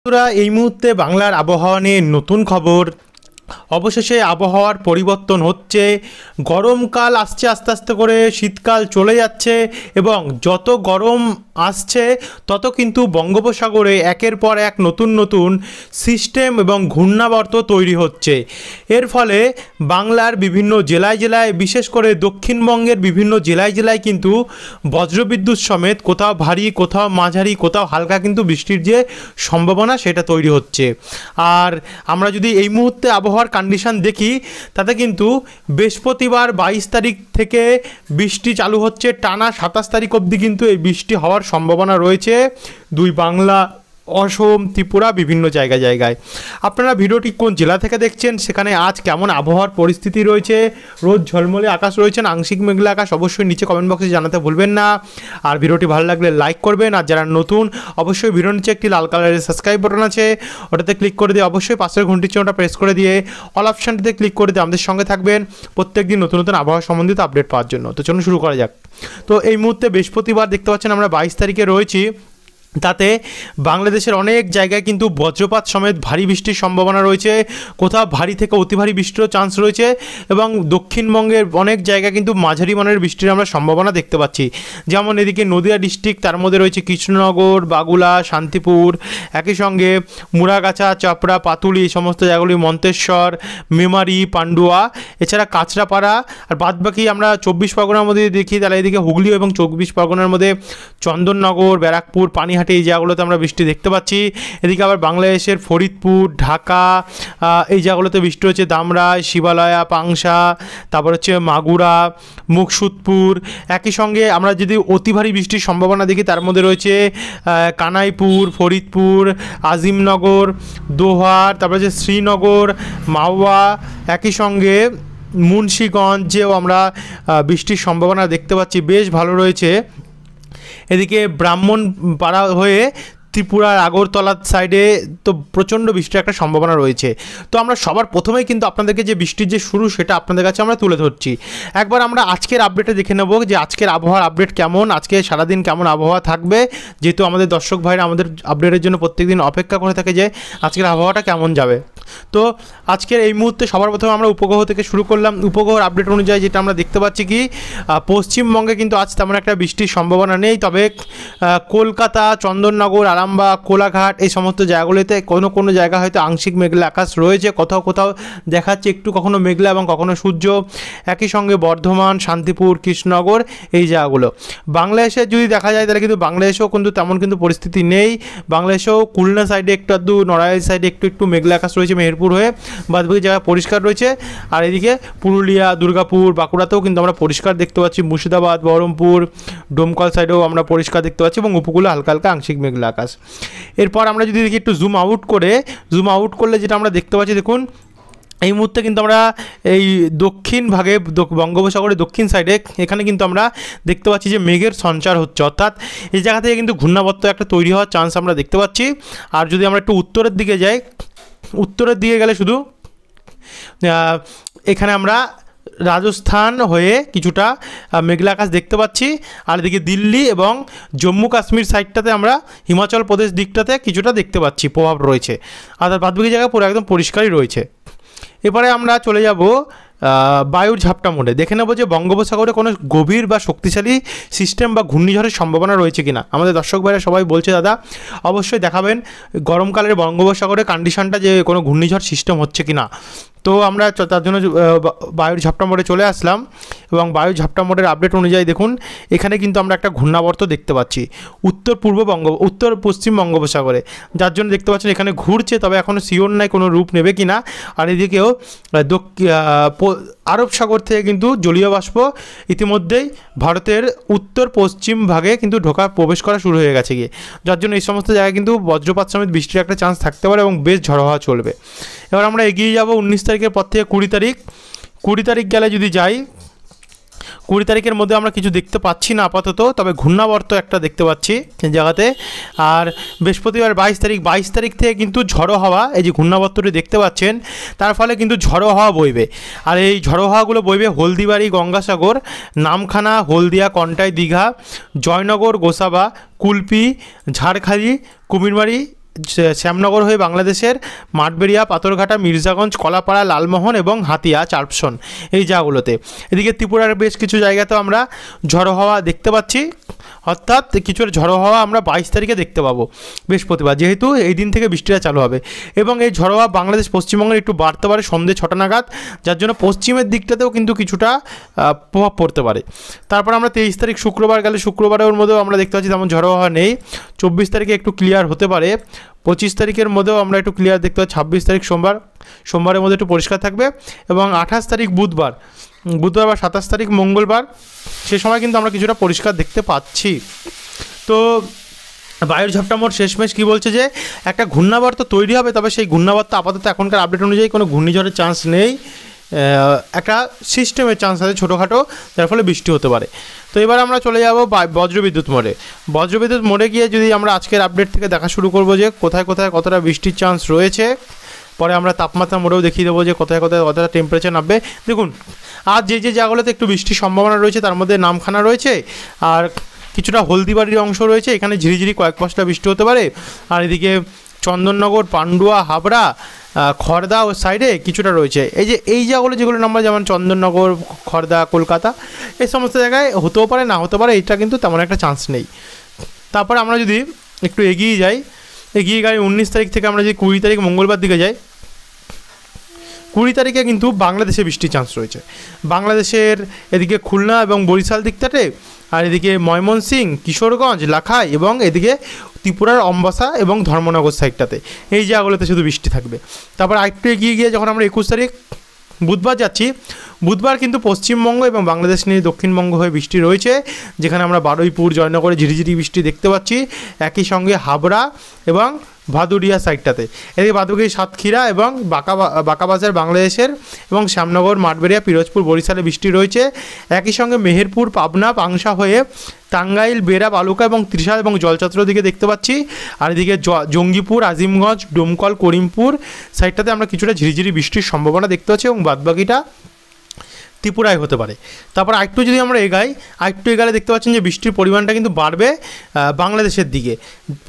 বন্ধুরা, এই মুহূর্তে বাংলার আবহাওয়া নিয়ে নতুন খবর। অবশেষে আবহাওয়ার পরিবর্তন হচ্ছে। গরমকাল আসছে, আস্তে আস্তে করে শীতকাল চলে যাচ্ছে এবং যত গরম আসছে তত কিন্তু বঙ্গোপসাগরে একের পর এক নতুন নতুন সিস্টেম এবং ঘূর্ণাবর্ত তৈরি হচ্ছে। এর ফলে বাংলার বিভিন্ন জেলায় জেলায়, বিশেষ করে দক্ষিণবঙ্গের বিভিন্ন জেলায় জেলায় কিন্তু বজ্রবিদ্যুৎ সমেত কোথাও ভারী, কোথাও মাঝারি, কোথাও হালকা কিন্তু বৃষ্টির যে সম্ভাবনা সেটা তৈরি হচ্ছে। আর আমরা যদি এই মুহূর্তে আবহাওয়ার কন্ডিশন দেখি, তাতে কিন্তু বৃহস্পতিবার 22 তারিখ থেকে বৃষ্টি চালু হচ্ছে, টানা 27 তারিখ অবধি কিন্তু এই বৃষ্টি হওয়ার সম্ভাবনা রয়েছে দুই বাংলা, অসম, ত্রিপুরা, বিভিন্ন জায়গায়। আপনারা ভিডিওটি কোন জেলা থেকে দেখছেন, সেখানে আজ কেমন আবহাওয়ার পরিস্থিতি রয়েছে, রোদ ঝলমলে আকাশ রয়েছে না আংশিক মেঘলা আকাশ, অবশ্যই নিচে কমেন্ট বক্সে জানাতে ভুলবেন না। আর ভিডিওটি ভালো লাগলে লাইক করবেন, আর যারা নতুন অবশ্যই ভিডিওর নিচে একটি লাল কালারের সাবস্ক্রাইব বাটন আছে, ওটাতে ক্লিক করে দিয়ে অবশ্যই পাশের ঘন্টির চিহ্নটা প্রেস করে দিয়ে অল অপশানটিতে ক্লিক করে দিয়ে আমাদের সঙ্গে থাকবেন প্রত্যেকদিন নতুন নতুন আবহাওয়া সম্বন্ধিত আপডেট পাওয়ার জন্য। তো চলুন শুরু করা যাক। তো এই মুহূর্তে বৃহস্পতিবার দেখতে পাচ্ছেন আমরা 22 তারিখে রয়েছি। তাতে বাংলাদেশের অনেক জায়গায় কিন্তু বজ্রপাত সমেত ভারী বৃষ্টির সম্ভাবনা রয়েছে, কোথাও ভারী থেকে অতি ভারী বৃষ্টিরও চান্স রয়েছে এবং দক্ষিণবঙ্গের অনেক জায়গায় কিন্তু মাঝারি মানের বৃষ্টির আমরা সম্ভাবনা দেখতে পাচ্ছি। যেমন এদিকে নদিয়া ডিস্ট্রিক্ট, তার মধ্যে রয়েছে কৃষ্ণনগর, বাগুলা, শান্তিপুর, একই সঙ্গে মুড়াগাছা, চাপড়া, পাতুলি, এই সমস্ত জায়গাগুলি, মন্তেশ্বর, মেমারি, পান্ডুয়া, এছাড়া কাঁচরাপাড়া। আর বাদবাকি আমরা 24 পরগনার মধ্যে দেখি, তাহলে এদিকে হুগলি এবং 24 পরগনার মধ্যে চন্দননগর, ব্যারাকপুর, পানিহাটি, এই জায়গাগুলোতে আমরা বৃষ্টি দেখতে পাচ্ছি। এদিকে আবার বাংলাদেশের ফরিদপুর, ঢাকা, এই জায়গাগুলোতে বৃষ্টি হচ্ছে, দামরাই, শিবালয়া, পাংশা, তারপর হচ্ছে মাগুরা, মুকসুদপুর। একই সঙ্গে আমরা যদি অতি ভারী বৃষ্টির সম্ভাবনা দেখি, তার মধ্যে রয়েছে কানাইপুর, ফরিদপুর, আজিমনগর, দোহার, তারপর হচ্ছে শ্রীনগর, মাওয়া, একই সঙ্গে মুন্সিগঞ্জেও আমরা বৃষ্টির সম্ভাবনা দেখতে পাচ্ছি, বেশ ভালো রয়েছে। এদিকে ব্রাহ্মণপাড়া হয়ে ত্রিপুরার আগরতলার সাইডে তো প্রচণ্ড বৃষ্টির একটা সম্ভাবনা রয়েছে। তো আমরা সবার প্রথমেই কিন্তু আপনাদেরকে যে বৃষ্টির যে শুরু, সেটা আপনাদের কাছে আমরা তুলে ধরছি। একবার আমরা আজকের আপডেটে দেখে নেব যে আজকের আবহাওয়ার আপডেট কেমন, আজকে সারাদিন কেমন আবহাওয়া থাকবে, যেহেতু আমাদের দর্শক ভাইরা আমাদের আপডেটের জন্য প্রত্যেকদিন অপেক্ষা করে থাকে যে আজকের আবহাওয়াটা কেমন যাবে। তো আজকের এই মুহূর্তে সবার প্রথমে আমরা উপগ্রহ থেকে শুরু করলাম। উপগ্রহের আপডেট অনুযায়ী যেটা আমরা দেখতে পাচ্ছি কি, পশ্চিমবঙ্গে কিন্তু আজ তেমন একটা বৃষ্টির সম্ভাবনা নেই, তবে কলকাতা, চন্দননগর, আরামবাগ, কোলাঘাট, এই সমস্ত জায়গাগুলিতে কোনো কোনো জায়গা হয়তো আংশিক মেঘলা আকাশ রয়েছে, কোথাও কোথাও দেখাচ্ছে একটু কখনো মেঘলা এবং কখনো সূর্য। একই সঙ্গে বর্ধমান, শান্তিপুর, কৃষ্ণনগর, এই জায়গাগুলো। বাংলাদেশে যদি দেখা যায় তাহলে কিন্তু বাংলাদেশেও কিন্তু তেমন কিন্তু পরিস্থিতি নেই। বাংলাদেশেও খুলনা সাইডে একটু আধটু, নড়াইল সাইডে একটু একটু মেঘলা আকাশ রয়েছে, মেহেরপুর হয়ে বাদবাকি জায়গা পরিষ্কার রয়েছে। আর এদিকে পুরুলিয়া, দুর্গাপুর, বাঁকুড়াতেও কিন্তু আমরা পরিষ্কার দেখতে পাচ্ছি, মুর্শিদাবাদ, বহরমপুর, ডোমকল সাইডেও আমরা পরিষ্কার দেখতে পাচ্ছি এবং উপকূলে হালকা হালকা আংশিক মেঘলা আকাশ। এরপর আমরা যদি দেখি একটু জুম আউট করলে যেটা আমরা দেখতে পাচ্ছি, দেখুন এই মুহূর্তে কিন্তু আমরা এই দক্ষিণ ভাগে বঙ্গোপসাগরের দক্ষিণ সাইডে এখানে কিন্তু আমরা দেখতে পাচ্ছি যে মেঘের সঞ্চার হচ্ছে, অর্থাৎ এই জায়গা থেকে কিন্তু ঘূর্ণাবর্ত একটা তৈরি হওয়ার চান্স আমরা দেখতে পাচ্ছি। আর যদি আমরা একটু উত্তরের দিকে যাই, উত্তরের দিকে গেলে শুধু এখানে আমরা রাজস্থান হয়ে কিছুটা মেঘলা আকাশ দেখতে পাচ্ছি। আর এদিকে দিল্লি এবং জম্মু কাশ্মীর সাইডটাতে আমরা হিমাচল প্রদেশ দিকটাতে কিছুটা দেখতে পাচ্ছি প্রভাব রয়েছে, আর বাদবাকি জায়গা পুরো একদম পরিষ্কারই রয়েছে। এবারে আমরা চলে যাব বায়ুর ঝাপটা মোডে, দেখে নেব যে বঙ্গোপসাগরে কোনো গভীর বা শক্তিশালী সিস্টেম বা ঘূর্ণিঝড়ের সম্ভাবনা রয়েছে কিনা। আমাদের দর্শক ভাইরা সবাই বলছে দাদা অবশ্যই দেখাবেন গরমকালের বঙ্গোপসাগরে কন্ডিশনটা, যে কোনো ঘূর্ণিঝড় সিস্টেম হচ্ছে কিনা। তো আমরা তার জন্য বায়ুর ঝাপটা মোডে চলে আসলাম এবং বায়ুর ঝাপটা মোডের আপডেট অনুযায়ী দেখুন এখানে কিন্তু আমরা একটা ঘূর্ণাবর্ত দেখতে পাচ্ছি উত্তর পশ্চিম বঙ্গোপসাগরে, যার জন্য দেখতে পাচ্ছেন এখানে ঘুরছে, তবে এখনও শিওর নাই কোনো রূপ নেবে কিনা। আর এদিকেও আরব সাগর থেকে কিন্তু জলীয় বাষ্প ইতিমধ্যেই ভারতের উত্তর পশ্চিম ভাগে কিন্তু প্রবেশ করা শুরু হয়ে গেছে গিয়ে, যার জন্য এই সমস্ত জায়গায় কিন্তু বজ্রপাত সমেত বৃষ্টির একটা চান্স থাকতে পারে এবং বেশ ঝড়ো হওয়া চলবে। এবার আমরা এগিয়ে যাব 19 তারিখের পর থেকে 20 তারিখ গেলে যদি যাই, 20 তারিখের মধ্যে আমরা কিছু দেখতে পাচ্ছি না আপাতত, তবে ঘূর্ণাবর্ত একটা দেখতে পাচ্ছি এই জায়গাতে। আর বৃহস্পতিবার 22 তারিখ থেকে কিন্তু ঝড়ো হাওয়া, এই যে ঘূর্ণাবর্তটি দেখতে পাচ্ছেন, তার ফলে কিন্তু ঝড়ো হাওয়া বইবে। আর এই ঝড়ো হাওয়াগুলো বইবে হলদিবাড়ি, গঙ্গাসাগর, নামখানা, হলদিয়া, কন্টাই, দীঘা, জয়নগর, গোসাবা, কুলপি, ঝাড়খালি, কুমিরমারি, শ্যামনগর হয়ে বাংলাদেশের মাঠবেড়িয়া, পাথরঘাটা, মির্জাগঞ্জ, কলাপাড়া, লালমোহন এবং হাতিয়া, চারপশন এই জায়গাগুলোতে। এদিকে ত্রিপুরার বেশ কিছু জায়গাতেও আমরা ঝড়ো হাওয়া দেখতে পাচ্ছি, অর্থাৎ কিছু ঝড়ো হাওয়া আমরা 22 তারিখে দেখতে পাবো বৃহস্পতিবার, যেহেতু এই দিন থেকে বৃষ্টিটা চালু হবে। এবং এই ঝড়ো হাওয়া বাংলাদেশ পশ্চিমবঙ্গের একটু বাড়তে পারে সন্ধ্যে 6টা নাগাদ, যার জন্য পশ্চিমের দিকটাতেও কিন্তু কিছুটা প্রভাব পড়তে পারে। তারপর আমরা 23 তারিখ শুক্রবার গেলে, শুক্রবারের মধ্যেও আমরা দেখতে পাচ্ছি তেমন ঝড়ো হাওয়া নেই। 24 তারিখে একটু ক্লিয়ার হতে পারে, 25 তারিখের মধ্যেও আমরা একটু ক্লিয়ার দেখতে পাচ্ছি। 26 তারিখ সোমবারের মধ্যে একটু পরিষ্কার থাকবে। এবং 28 তারিখ বুধবার বা 27 তারিখ মঙ্গলবার, সে সময় কিন্তু আমরা কিছুটা পরিষ্কার দেখতে পাচ্ছি। তো বায়ুর ঝাপটা মোট শেষমেশ কী বলছে যে একটা ঘূর্ণাবর্ত তো তৈরি হবে, তবে সেই ঘূর্ণাবর্ত আপাতত এখনকার আপডেট অনুযায়ী কোনো ঘূর্ণিঝড়ের চান্স নেই। একটা সিস্টেমের চান্স আছে ছোটোখাটো, যার ফলে বৃষ্টি হতে পারে। তো এবার আমরা চলে যাব বজ্রবিদ্যুৎ মোড়ে। বজ্রবিদ্যুৎ মোড়ে গিয়ে যদি আমরা আজকের আপডেট থেকে দেখা শুরু করব যে কোথায় কোথায় কতটা বৃষ্টির চান্স রয়েছে। পরে আমরা তাপমাত্রা মোড়েও দেখিয়ে দেবো যে কোথায় কোথায় কতটা টেম্পারেচার নামবে। দেখুন, আজ যে জায়গাগুলোতে একটু বৃষ্টির সম্ভাবনা রয়েছে তার মধ্যে নামখানা রয়েছে, আর কিছুটা হলদিবাড়ির অংশ রয়েছে, এখানে ঝিরিঝিরি কয়েক পশলা বৃষ্টি হতে পারে। আর এদিকে চন্দননগর, পান্ডুয়া, হাবড়া, খড়দা ও সাইডে কিছুটা রয়েছে। এই জায়গাগুলো যেগুলো নাম্বার, যেমন চন্দননগর, খড়দা, কলকাতা, এই সমস্ত জায়গায় হতেও পারে, না হতে পারে, এটা কিন্তু তেমন একটা চান্স নেই। তারপর আমরা যদি একটু এগিয়ে যাই 19 তারিখ থেকে আমরা যদি 20 তারিখ মঙ্গলবার দিকে যাই, 20 তারিখে কিন্তু বাংলাদেশে বৃষ্টির চান্স রয়েছে। বাংলাদেশের এদিকে খুলনা এবং বরিশাল দিকটাতে, আর এদিকে ময়মনসিংহ, কিশোরগঞ্জ, লাখাই এবং এদিকে ত্রিপুরার অম্বাসা এবং ধর্মনগর সাইডটাতে, এই জায়গাগুলোতে শুধু বৃষ্টি থাকবে। তারপর আরেকটু এগিয়ে গিয়ে যখন আমরা 21 তারিখ বুধবার যাচ্ছি, বুধবার কিন্তু পশ্চিমবঙ্গ এবং বাংলাদেশ নিয়ে দক্ষিণবঙ্গ হয়ে বৃষ্টি রয়েছে, যেখানে আমরা বারুইপুর, জয়নগরে ঝিরিঝিরি বৃষ্টি দেখতে পাচ্ছি। একই সঙ্গে হাবড়া এবং ভাদুরিয়া সাইডটাতে, এদিকে বাদুগিরি, সাতক্ষীরা এবং বাঁকাবাজার বাংলাদেশের, এবং শ্যামনগর, মাঠবেড়িয়া, পিরোজপুর, বরিশালে বৃষ্টি রয়েছে। একই সঙ্গে মেহেরপুর, পাবনা, পাংশা হয়ে টাঙ্গাইল, বেড়া, বালুকা এবং ত্রিশাল এবং জলচত্র দিকে দেখতে পাচ্ছি। আর এদিকে জঙ্গিপুর, আজিমগঞ্জ, ডোমকল, করিমপুর সাইডটাতে আমরা কিছুটা ঝিরিঝিরি বৃষ্টির সম্ভাবনা দেখতে পাচ্ছি, এবং বাদবাকিটা ত্রিপুরায় হতে পারে। তারপর আরেকটু যদি আমরা এগালে দেখতে পাচ্ছেন যে বৃষ্টির পরিমাণটা কিন্তু বাড়বে বাংলাদেশের দিকে।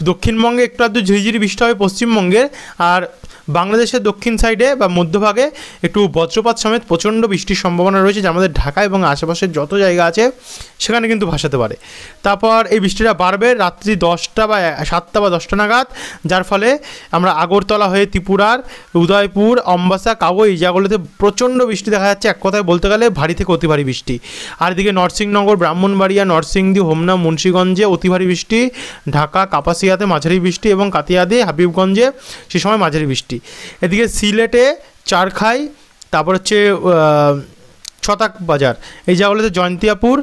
দক্ষিণবঙ্গে একটু আধটু ঝিরিঝিরি বৃষ্টি হবে পশ্চিমবঙ্গের, আর বাংলাদেশের দক্ষিণ সাইডে বা মধ্যভাগে একটু বজ্রপাত সমেত প্রচণ্ড বৃষ্টির সম্ভাবনা রয়েছে, যা আমাদের ঢাকা এবং আশেপাশের যত জায়গা আছে সেখানে কিন্তু ভাসাতে পারে। তারপর এই বৃষ্টিটা বাড়বে রাত্রি 10টা বা 7টা বা 10টা নাগাদ, যার ফলে আমরা আগরতলা হয়ে ত্রিপুরার উদয়পুর, অম্বাসা, কাবো এই জায়গাগুলোতে প্রচণ্ড বৃষ্টি দেখা যাচ্ছে, এক কথায় বলতে গেলে ভারী থেকে অতি ভারী বৃষ্টি। আর এদিকে নরসিংহনগর, ব্রাহ্মণবাড়িয়া, নরসিংদী, হোমনা, মুন্সিগঞ্জে অতি ভারী বৃষ্টি, ঢাকা, কাপাসিয়াতে মাঝারি বৃষ্টি এবং কাতিয়াদি, হাবিবগঞ্জে সে সময় মাঝারি বৃষ্টি। এদিকে সিলেটে, চারখাই, তারপর হচ্ছে ছতাক বাজার, এই জায়গাগুলোতে জয়ন্তিয়াপুর,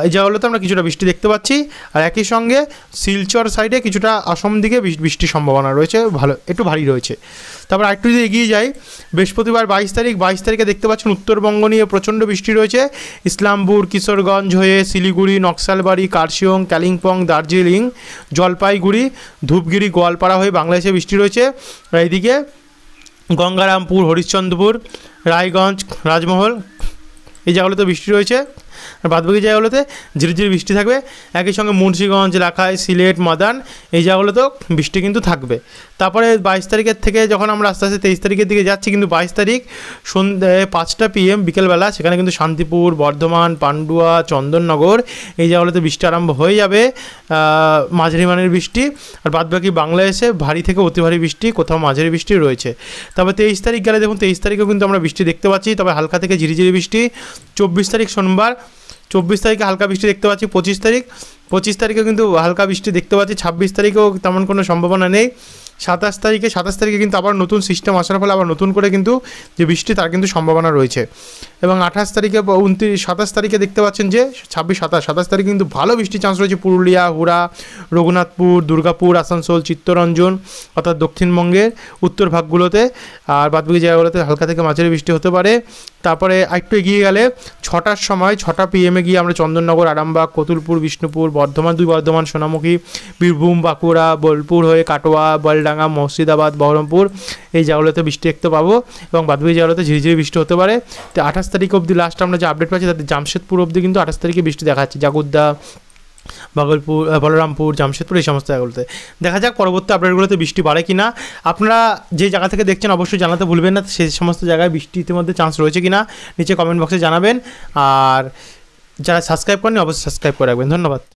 এই জায়গাগুলোতে আমরা কিছুটা বৃষ্টি দেখতে পাচ্ছি। আর একই সঙ্গে শিলচর সাইডে কিছুটা আসাম দিকে বৃষ্টির সম্ভাবনা রয়েছে, ভালো একটু ভারী রয়েছে। তারপর আরেকটু যদি এগিয়ে যাই, বৃহস্পতিবার 22 তারিখে দেখতে পাচ্ছেন উত্তরবঙ্গ নিয়ে প্রচণ্ড বৃষ্টি রয়েছে। ইসলামপুর, কিশোরগঞ্জ হয়ে শিলিগুড়ি, নকশালবাড়ি, কার্শিয়ং, কালিম্পং, দার্জিলিং, জলপাইগুড়ি, ধূপগিরি, গোয়ালপাড়া হয়ে বাংলাদেশে বৃষ্টি রয়েছে। আর এইদিকে গঙ্গারামপুর, হরিশ্চন্দ্রপুর, রায়গঞ্জ, রাজমহল এই জায়গাগুলোতে বৃষ্টি রয়েছে। আর বাদবাকি জায়গাগুলোতে ঝিরিঝিরি বৃষ্টি থাকবে। একই সঙ্গে মুন্সিগঞ্জ, লাখাই, সিলেট, মাদান এই জায়গাগুলোতেও বৃষ্টি কিন্তু থাকবে। তারপরে 22 তারিখের থেকে যখন আমরা আস্তে আস্তে 23 তারিখের দিকে যাচ্ছি, কিন্তু 22 তারিখ সন্ধ্যে 5টা PM বিকেলবেলা সেখানে কিন্তু শান্তিপুর, বর্ধমান, পান্ডুয়া, চন্দননগর এই জায়গাগুলোতে বৃষ্টি আরম্ভ হয়ে যাবে, মাঝারি মানের বৃষ্টি। আর বাদবাকি বাংলাদেশে ভারী থেকে অতি ভারী বৃষ্টি, কোথাও মাঝারি বৃষ্টি রয়েছে। তারপর 23 তারিখ গেলে দেখুন 23 তারিখেও কিন্তু আমরা বৃষ্টি দেখতে পাচ্ছি, তবে হালকা থেকে ঝিরিঝিরি বৃষ্টি। 24 তারিখ সোমবার, 24 তারিখে হালকা বৃষ্টি দেখতে পাচ্ছি। 25 তারিখেও কিন্তু হালকা বৃষ্টি দেখতে পাচ্ছি। 26 তারিখেও তেমন কোনো সম্ভাবনা নেই। 27 তারিখে কিন্তু আবার নতুন সিস্টেম আসার ফলে আবার নতুন করে কিন্তু যে বৃষ্টি তার কিন্তু সম্ভাবনা রয়েছে। এবং 28 তারিখে 27 তারিখে দেখতে পাচ্ছেন যে 27 তারিখে কিন্তু ভালো বৃষ্টির চান্স রয়েছে পুরুলিয়া, হুড়া, রঘুনাথপুর, দুর্গাপুর, আসানসোল, চিত্তরঞ্জন অর্থাৎ দক্ষিণবঙ্গের উত্তর ভাগগুলোতে। আর বাদবাকি জায়গাগুলোতে হালকা থেকে মাঝারি বৃষ্টি হতে পারে। তারপরে একটু এগিয়ে গেলে 6টার সময় 6টা PM গিয়ে আমরা চন্দননগর, আরামবাগ, কতুলপুর, বিষ্ণুপুর, বর্ধমান, সোনামুখী, বীরভূম, বাঁকুড়া, বোলপুর হয়ে কাটোয়া, বলডাঙ্গা, মুর্শিদাবাদ, বহরমপুর এই জায়গাগুলোতে বৃষ্টি দেখতে পাবো, এবং বাদবাকি জায়গাগুলোতে ঝিরিঝিরি বৃষ্টি হতে পারে। তো 28 তারিখ অবধি লাস্ট আমরা যে আপডেট পাচ্ছি তাতে জামশেদপুর অবধি কিন্তু 28 তারিখে বৃষ্টি দেখা যাচ্ছে। জাগুদ্দা, ভাগলপুর, বলরামপুর, জামশেদপুর, এই সমস্ত জায়গাগুলোতে। দেখা যাক পরবর্তী আপডেটগুলোতে বৃষ্টি বাড়ে কি না। আপনারা যে জায়গা থেকে দেখছেন অবশ্যই জানাতে ভুলবেন না সেই সমস্ত জায়গায় বৃষ্টি ইতিমধ্যে চান্স রয়েছে কি না, নিচে কমেন্ট বক্সে জানাবেন। আর যারা সাবস্ক্রাইব করেনি অবশ্যই সাবস্ক্রাইব করে রাখবেন। ধন্যবাদ।